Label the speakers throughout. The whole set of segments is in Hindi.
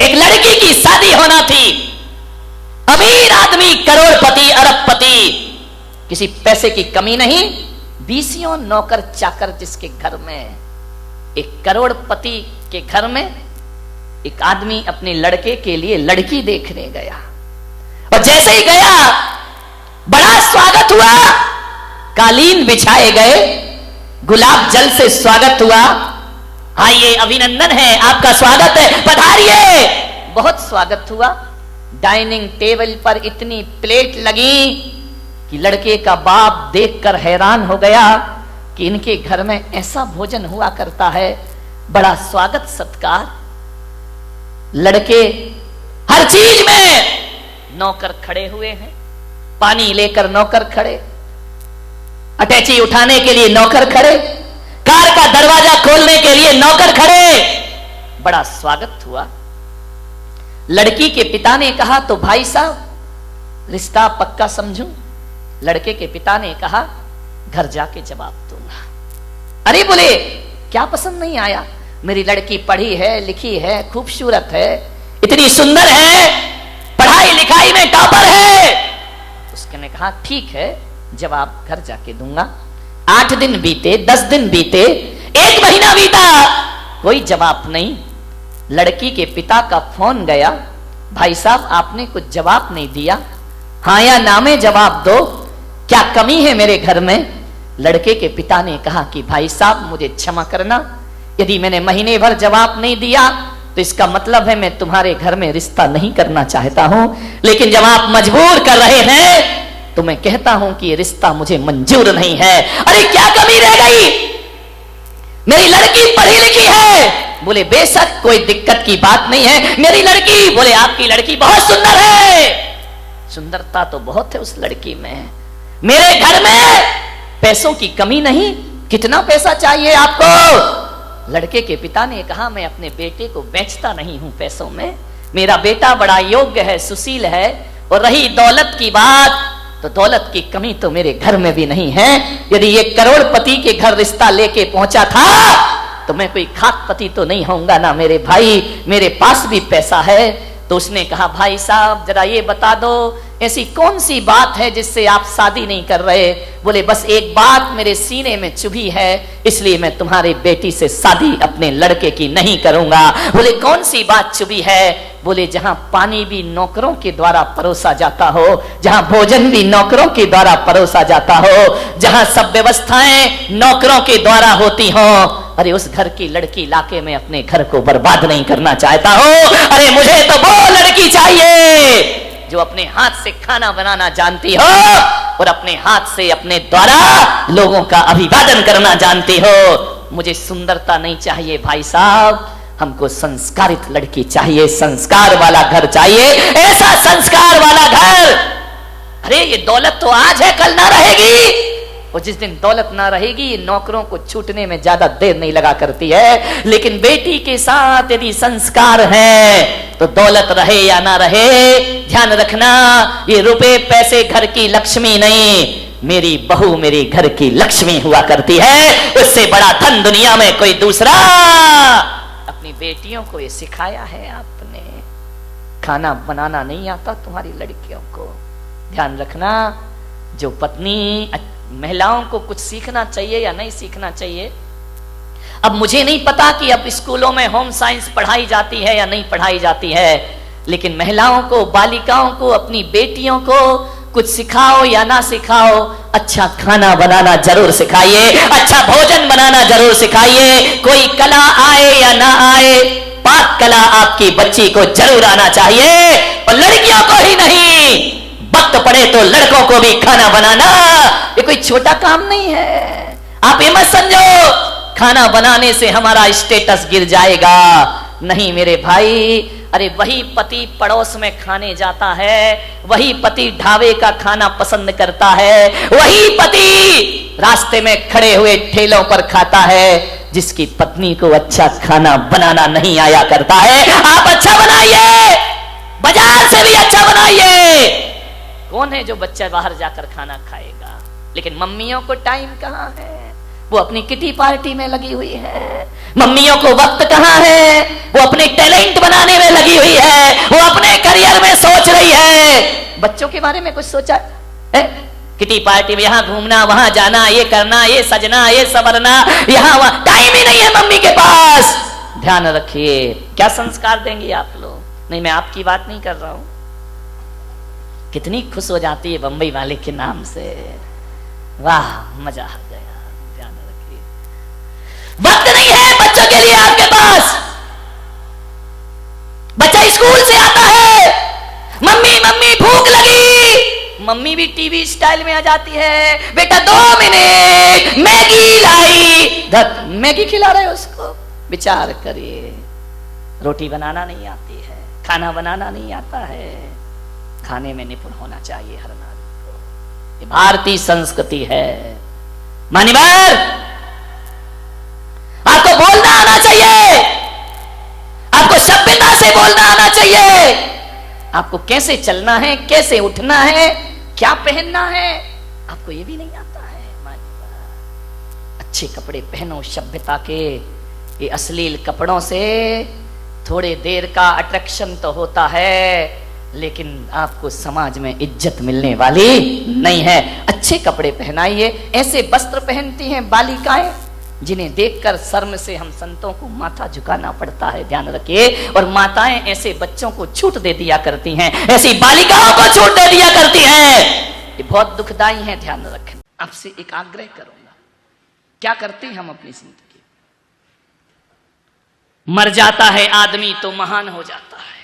Speaker 1: एक लड़की की शादी होना थी। अमीर आदमी, करोड़पति, अरबपति, किसी पैसे की कमी नहीं, बीसियों नौकर चाकर जिसके घर में, एक करोड़पति के घर में एक आदमी अपने लड़के के लिए लड़की देखने गया। और जैसे ही गया बड़ा स्वागत हुआ, कालीन बिछाए गए, गुलाब जल से स्वागत हुआ। आइए, अभिनंदन है, आपका स्वागत है, पधारिए। बहुत स्वागत हुआ। डाइनिंग टेबल पर इतनी प्लेट लगी कि लड़के का बाप देखकर हैरान हो गया कि इनके घर में ऐसा भोजन हुआ करता है, बड़ा स्वागत सत्कार। लड़के हर चीज में, नौकर खड़े हुए हैं, पानी लेकर नौकर खड़े, अटैची उठाने के लिए नौकर खड़े, कार का दरवाजा खोलने के लिए नौकर खड़े। बड़ा स्वागत हुआ। लड़की के पिता ने कहा, तो भाई साहब रिश्ता पक्का समझूं? लड़के के पिता ने कहा, घर जाके जवाब दूंगा। अरे बोले, क्या पसंद नहीं आया? मेरी लड़की पढ़ी है, लिखी है, खूबसूरत है, इतनी सुंदर है, पढ़ाई लिखाई में टॉपर है। उसने कहा, ठीक है, जवाब घर जाके दूंगा। 8 दिन बीते, 10 दिन बीते, 1 महीना बीता, कोई जवाब नहीं। लड़की के पिता का फोन गया, भाई साहब आपने कुछ जवाब नहीं दिया, हाँ या ना में जवाब दो, क्या कमी है मेरे घर में? लड़के के पिता ने कहा कि भाई साहब मुझे क्षमा करना, यदि मैंने महीने भर जवाब नहीं दिया तो इसका मतलब है मैं तुम्हारे घर में रिश्ता नहीं करना चाहता हूं, लेकिन जब आप मजबूर कर रहे हैं तो मैं कहता हूं कि ये रिश्ता मुझे मंजूर नहीं है। अरे क्या कमी रह गई? मेरी लड़की पढ़ी लिखी है। बोले बेशक कोई दिक्कत की बात नहीं है, मेरी लड़की, बोले आपकी लड़की बहुत सुंदर है। सुंदरता तो बहुत है उस लड़की में, मेरे घर में पैसों की कमी नहीं, कितना पैसा चाहिए आपको? लड़के के पिता ने कहा, मैं अपने बेटे को बेचता नहीं हूं पैसों में, मेरा बेटा बड़ा योग्य है, सुशील है, और रही दौलत की बात, तो दौलत की कमी तो मेरे घर में भी नहीं है। यदि ये करोड़पति के घर रिश्ता लेके पहुंचा था तो मैं कोई खाकपति तो नहीं होऊंगा ना मेरे भाई, मेरे पास भी पैसा है। तो उसने कहा, भाई साहब जरा ये बता दो, ऐसी कौन सी बात है जिससे आप शादी नहीं कर रहे? बोले बस एक बात मेरे सीने में चुभी है, इसलिए मैं तुम्हारी बेटी से शादी अपने लड़के की नहीं करूंगा। बोले कौन सी बात चुभी है? बोले जहां पानी भी नौकरों के द्वारा परोसा जाता हो, जहां भोजन भी नौकरों के द्वारा परोसा जाता हो, जहां सब व्यवस्थाएं नौकरों के द्वारा होती हो, अरे उस घर की लड़की लाके मैं अपने घर को बर्बाद नहीं करना चाहता हूं। अरे मुझे तो वो लड़की चाहिए जो अपने हाथ से खाना बनाना जानती हो और अपने हाथ से अपने द्वारा लोगों का अभिवादन करना जानती हो। मुझे सुंदरता नहीं चाहिए भाई साहब, हमको संस्कारित लड़की चाहिए, संस्कार वाला घर चाहिए, ऐसा संस्कार वाला घर। अरे ये दौलत तो आज है, कल ना रहेगी, और जिस दिन दौलत ना रहेगी नौकरों को छूटने में ज्यादा देर नहीं लगा करती है, लेकिन बेटी के साथ यदि संस्कार है तो दौलत रहे या ना रहे, ध्यान रखना, ये रुपए पैसे घर की लक्ष्मी नहीं, मेरी बहू मेरी घर की लक्ष्मी हुआ करती है। उससे बड़ा धन दुनिया में कोई दूसरा। अपनी बेटियों को ये सिखाया है आपने, खाना बनाना नहीं आता तुम्हारी लड़कियों को। ध्यान रखना, जो पत्नी, महिलाओं को कुछ सीखना चाहिए या नहीं सीखना चाहिए। अब मुझे नहीं पता कि अब स्कूलों में होम साइंस पढ़ाई जाती है या नहीं पढ़ाई जाती है, लेकिन महिलाओं को, बालिकाओं को, अपनी बेटियों को कुछ सिखाओ या ना सिखाओ, अच्छा खाना बनाना जरूर सिखाइए, अच्छा भोजन बनाना जरूर सिखाइए। कोई कला आए या ना आए, पाक कला आपकी बच्ची को जरूर आना चाहिए, और लड़कियों को ही नहीं, वक्त पड़े तो लड़कों को भी खाना बनाना ये कोई छोटा काम नहीं है। आप ये मत समझो खाना बनाने से हमारा स्टेटस गिर जाएगा, नहीं मेरे भाई। अरे वही पति पड़ोस में खाने जाता है, वही पति ढाबे का खाना पसंद करता है, वही पति रास्ते में खड़े हुए ठेलों पर खाता है जिसकी पत्नी को अच्छा खाना बनाना नहीं आया करता है। आप अच्छा बनाइए, बाजार से भी अच्छा बनाइए। कौन है जो बच्चा बाहर जाकर खाना खाएगा? लेकिन मम्मियों को टाइम कहाँ है, वो अपनी किटी पार्टी में लगी हुई है। मम्मियों को वक्त कहाँ है, वो अपने टैलेंट बनाने में लगी हुई है। बच्चों के बारे में कुछ सोचा है? किटी पार्टी में यहाँ घूमना, वहां जाना, ये करना, ये सजना, ये संवरना, यहाँ वहां, टाइम ही नहीं है मम्मी के पास। ध्यान रखिए, क्या संस्कार देंगे आप लोग? नहीं, मैं आपकी बात नहीं कर रहा हूं। कितनी खुश हो जाती है बंबई वाले के नाम से, वाह मजा आ गया। ध्यान रखिए, वक्त नहीं है बच्चों के लिए आपके पास। बच्चा स्कूल से आता है, मम्मी मम्मी भूख लगी, मम्मी भी टीवी स्टाइल में आ जाती है, बेटा 2 मिनट मैगी लाई, मैगी खिला रहे हो उसको। विचार करिए, रोटी बनाना नहीं आती है, खाना बनाना नहीं आता है, खाने में निपुण होना चाहिए हर नागरिक को। ये भारतीय संस्कृति है। मान्यवर, आपको बोलना आना चाहिए, आपको सभ्यता से बोलना आना चाहिए, आपको कैसे चलना है, कैसे उठना है, क्या पहनना है, आपको ये भी नहीं आता है। मान्यवर, अच्छे कपड़े पहनो सभ्यता के। ये अश्लील कपड़ों से थोड़े देर का अट्रैक्शन तो होता है, लेकिन आपको समाज में इज्जत मिलने वाली नहीं है। अच्छे कपड़े पहनाइए। ऐसे वस्त्र पहनती हैं बालिकाएं जिन्हें देखकर शर्म से हम संतों को माथा झुकाना पड़ता है। ध्यान रखिए। और माताएं ऐसे बच्चों को छूट दे दिया करती हैं, ऐसी बालिकाओं को छूट दे दिया करती हैं। ये बहुत दुखदाई है। ध्यान रखें। आपसे एक आग्रह करूंगा, क्या करते हैं हम अपनी जिंदगी? मर जाता है आदमी तो महान हो जाता है,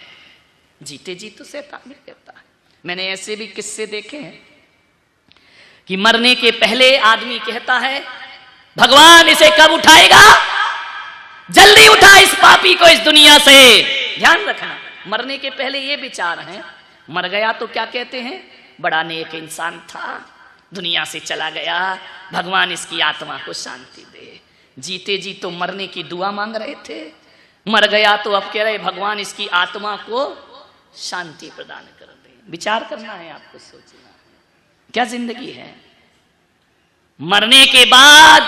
Speaker 1: जीते जी तो शैतान भी कहता है। मैंने ऐसे भी किस्से देखे हैं कि मरने के पहले आदमी कहता है, भगवान इसे कब उठाएगा, जल्दी उठा इस पापी को इस दुनिया से। ध्यान रखना, मरने के पहले ये विचार है। मर गया तो क्या कहते हैं, बड़ा नेक इंसान था, दुनिया से चला गया, भगवान इसकी आत्मा को शांति दे। जीते जी तो मरने की दुआ मांग रहे थे, मर गया तो अब कह रहे भगवान इसकी आत्मा को शांति प्रदान कर दे। विचार करना है आपको, सोचना है, क्या जिंदगी है। मरने के बाद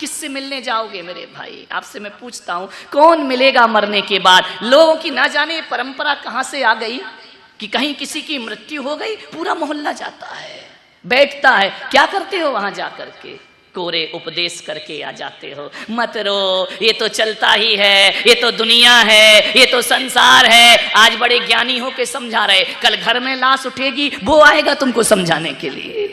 Speaker 1: किससे मिलने जाओगे मेरे भाई? आपसे मैं पूछता हूं, कौन मिलेगा मरने के बाद? लोगों की ना जाने परंपरा कहां से आ गई कि कहीं किसी की मृत्यु हो गई, पूरा मोहल्ला जाता है, बैठता है। क्या करते हो वहां जाकर के? कोरे उपदेश करके आ जाते हो, मत रो, ये तो चलता ही है, ये तो दुनिया है, ये तो संसार है। आज बड़े ज्ञानी हो के समझा रहे, कल घर में लाश उठेगी, वो आएगा तुमको समझाने के लिए।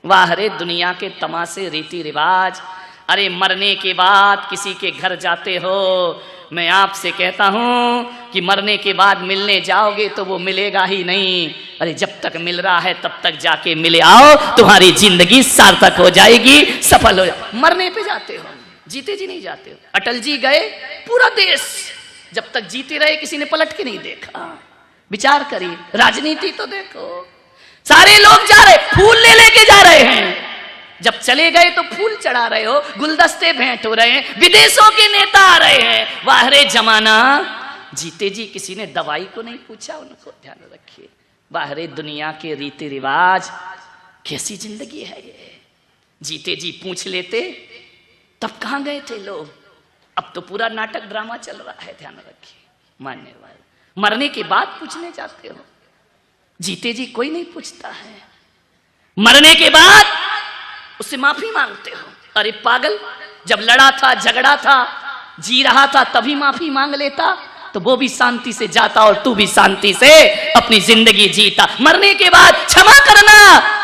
Speaker 1: वाह रे दुनिया के तमाशे, रीति रिवाज। अरे मरने के बाद किसी के घर जाते हो, मैं आपसे कहता हूं कि मरने के बाद मिलने जाओगे तो वो मिलेगा ही नहीं। अरे जब तक मिल रहा है तब तक जाके मिले आओ, तुम्हारी जिंदगी सार्थक हो जाएगी, सफल हो जाएगी। मरने पे जाते हो, जीते जी नहीं जाते हो। अटल जी गए, पूरा देश जब तक जीते रहे किसी ने पलट के नहीं देखा। विचार करिए, राजनीति तो देखो, सारे लोग जा रहे, फूल ले लेके जा रहे हैं, जब चले गए तो फूल चढ़ा रहे हो, गुलदस्ते भेंट हो रहे हैं, विदेशों के नेता आ रहे हैं। वाह रे जमाना, जीते जी किसी ने दवाई को नहीं पूछा उनको। ध्यान रखिए, वाह रे दुनिया के रीति रिवाज, कैसी जिंदगी है ये। जीते जी पूछ लेते तब कहां गए थे लोग? अब तो पूरा नाटक ड्रामा चल रहा है। ध्यान रखिए, मान्यवर, मरने के बाद पूछने जाते हो, जीते जी कोई नहीं पूछता है। मरने के बाद उससे माफी मांगते हो। अरे पागल, जब लड़ा था, झगड़ा था, जी रहा था, तभी माफी मांग लेता तो वो भी शांति से जाता और तू भी शांति से अपनी जिंदगी जीता। मरने के बाद क्षमा करना,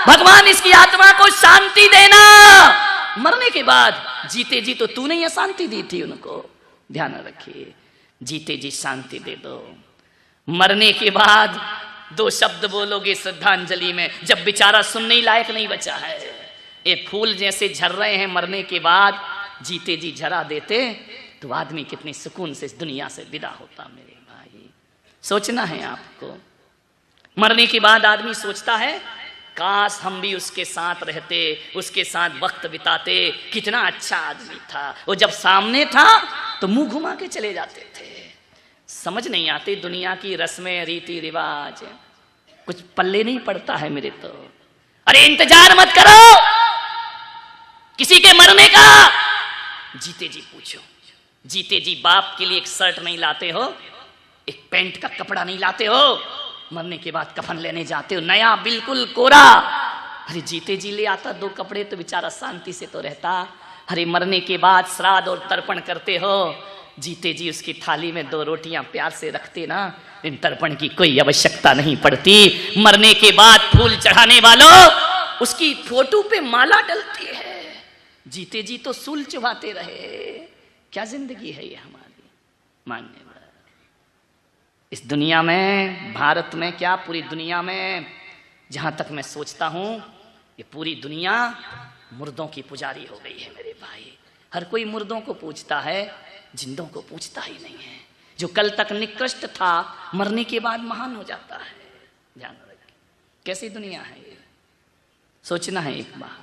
Speaker 1: भगवान इसकी आत्मा को शांति देना। मरने के बाद, जीते जी तो तूने ये शांति दी थी उनको। ध्यान रखिए, जीते जी शांति दे दो। मरने के बाद 2 शब्द बोलोगे श्रद्धांजलि में, जब बेचारा सुनने लायक नहीं बचा है। ये फूल जैसे झर रहे हैं, मरने के बाद जीते जी झरा देते तो आदमी कितने सुकून से इस दुनिया से विदा होता। मेरे भाई, सोचना है आपको। मरने के बाद आदमी सोचता है, काश हम भी उसके साथ रहते, उसके साथ वक्त बिताते, कितना अच्छा आदमी था। वो जब सामने था तो मुंह घुमा के चले जाते थे। समझ नहीं आती दुनिया की रस्में, रीति रिवाज, कुछ पल्ले नहीं पड़ता है मेरे तो। अरे इंतजार मत करो किसी के मरने का, जीते जी पूछो। जीते जी बाप के लिए एक शर्ट नहीं लाते हो, एक पैंट का कपड़ा नहीं लाते हो, मरने के बाद कफन लेने जाते हो, नया बिल्कुल कोरा। अरे जीते जी ले आता 2 कपड़े तो बेचारा शांति से तो रहता। अरे मरने के बाद श्राद्ध और तर्पण करते हो, जीते जी उसकी थाली में 2 रोटियां प्यार से रखते ना, इन तर्पण की कोई आवश्यकता नहीं पड़ती। मरने के बाद फूल चढ़ाने वालों उसकी फोटो पे माला डलती है, जीते जी तो सूल चुभाते रहे। क्या जिंदगी है ये हमारी। मान्यवर इस दुनिया में, भारत में क्या पूरी दुनिया में, जहां तक मैं सोचता हूं ये पूरी दुनिया मुर्दों की पुजारी हो गई है मेरे भाई। हर कोई मुर्दों को पूजता है, जिंदों को पूजता ही नहीं है। जो कल तक निकृष्ट था मरने के बाद महान हो जाता है। ध्यान रखिए कैसी दुनिया है ये, सोचना है एक बार।